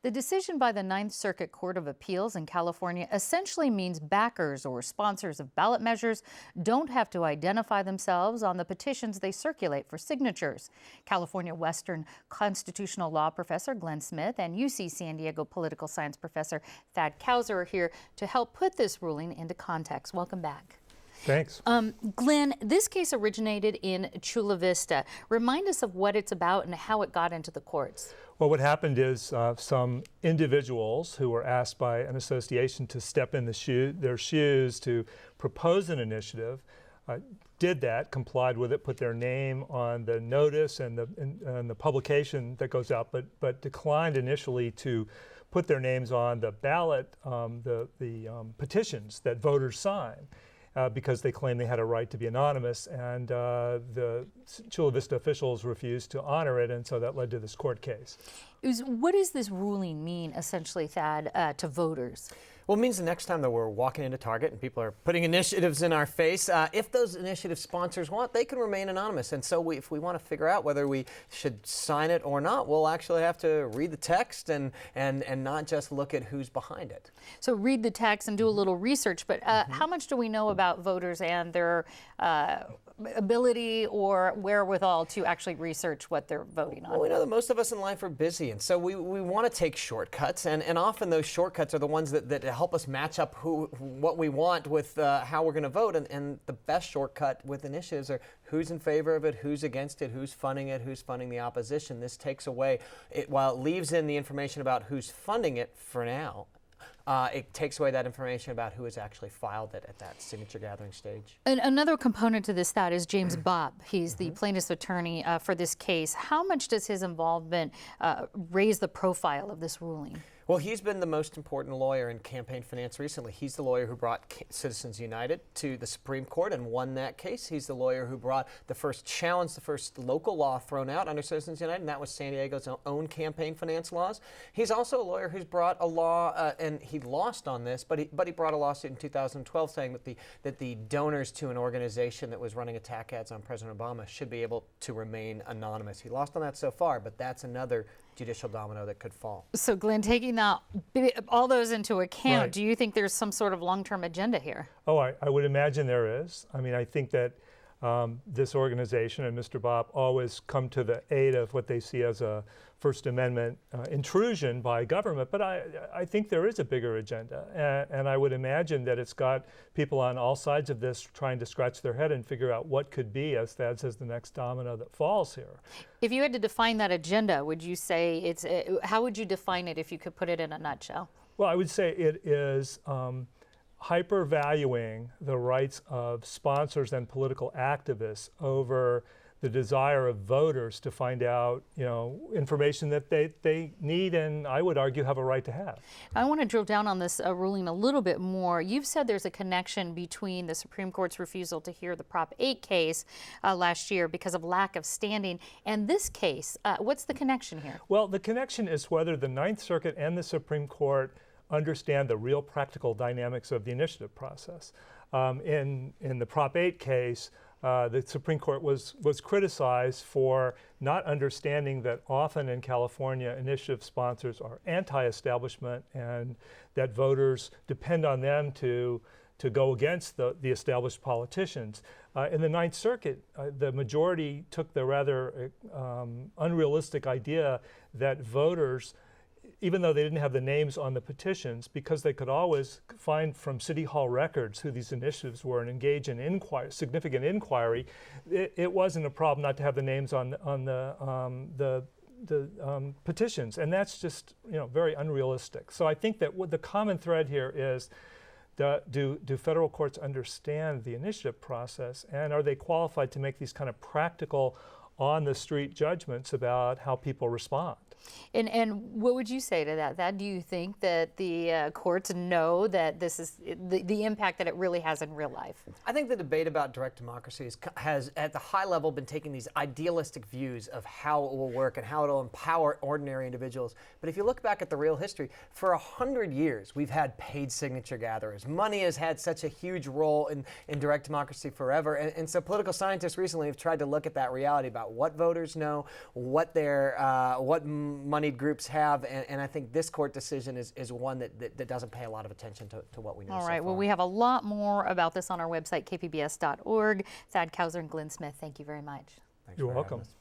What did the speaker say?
The decision by the Ninth Circuit Court of Appeals in California essentially means backers or sponsors of ballot measures don't have to identify themselves on the petitions they circulate for signatures. California Western constitutional law professor Glenn Smith and UC San Diego political science professor Thad Kauser are here to help put this ruling into context. Welcome back. Thanks. Glenn, this case originated in Chula Vista. Remind us of what it's about and how it got into the courts. Well, what happened is some individuals who were asked by an association to step in their shoes to propose an initiative did that, complied with it, put their name on the notice and the publication that goes out, but declined initially to put their names on the ballot, the petitions that voters sign. Because they claimed they had a right to be anonymous, and the Chula Vista officials refused to honor it, and so that led to this court case. What does this ruling mean, essentially, Thad, to voters? Well, it means the next time that we're walking into Target and people are putting initiatives in our face, if those initiative sponsors want, they can remain anonymous. And so if we want to figure out whether we should sign it or not, we'll actually have to read the text and not just look at who's behind it. So read the text and do a little research, but how much do we know about voters and their ability or wherewithal to actually research what they're voting on? Well, we know that most of us in life are busy, and so we want to take shortcuts, and often those shortcuts are the ones that help us match up what we want with how we're going to vote, and the best shortcut with initiatives are who's in favor of it, who's against it, who's funding the opposition. This takes away, while it leaves in the information about who's funding it for now, it takes away that information about who has actually filed it at that signature gathering stage. And another component to this, that is James Bobb. He's the plaintiff's attorney for this case. How much does his involvement raise the profile of this ruling? Well, he's been the most important lawyer in campaign finance recently. He's the lawyer who brought Citizens United to the Supreme Court and won that case. He's the lawyer who brought the first local law thrown out under Citizens United, and that was San Diego's own campaign finance laws. He's also a lawyer who's brought a law, and he lost on this, but he brought a lawsuit in 2012 saying that the donors to an organization that was running attack ads on President Obama should be able to remain anonymous. He lost on that so far, but that's another judicial domino that could fall. So, Glenn, taking all those into account, Right. do you think there's some sort of long-term agenda here? Oh, I would imagine there is. I mean, I think that this organization and Mr. Bobb always come to the aid of what they see as a First Amendment intrusion by government, but I think there is a bigger agenda, and I would imagine that it's got people on all sides of this trying to scratch their head and figure out what could be, as Thad says, the next domino that falls here. If you had to define that agenda, would you say how would you define it if you could put it in a nutshell? Well, I would say it is hyper-valuing the rights of sponsors and political activists over the desire of voters to find out, information that they need and I would argue have a right to have. I want to drill down on this ruling a little bit more. You've said there's a connection between the Supreme Court's refusal to hear the Prop 8 case last year because of lack of standing and this case. What's the connection here? Well, the connection is whether the Ninth Circuit and the Supreme Court understand the real practical dynamics of the initiative process. In the Prop 8 case, the Supreme Court was criticized for not understanding that often in California initiative sponsors are anti-establishment and that voters depend on them to go against the established politicians. In the Ninth Circuit, the majority took the rather unrealistic idea that voters, even though they didn't have the names on the petitions, because they could always find from City Hall records who these initiatives were and engage in significant inquiry, it wasn't a problem not to have the names on the petitions, and that's just very unrealistic. So I think that what the common thread here is, do federal courts understand the initiative process, and are they qualified to make these kind of practical, on-the-street judgments about how people respond? And what would you say to that? Do you think that the courts know that this is the impact that it really has in real life? I think the debate about direct democracy has, at the high level, been taking these idealistic views of how it will work and how it will empower ordinary individuals. But if you look back at the real history, for 100 years, we've had paid signature gatherers. Money has had such a huge role in direct democracy forever. And so political scientists recently have tried to look at that reality about what voters know, what some moneyed groups have, and I think this court decision is one that doesn't pay a lot of attention to what we know. All right, so well, far. we have a lot more about this on our website, kpbs.org. Thad Kauser and Glenn Smith, thank you very much. Thanks You're for having welcome. us.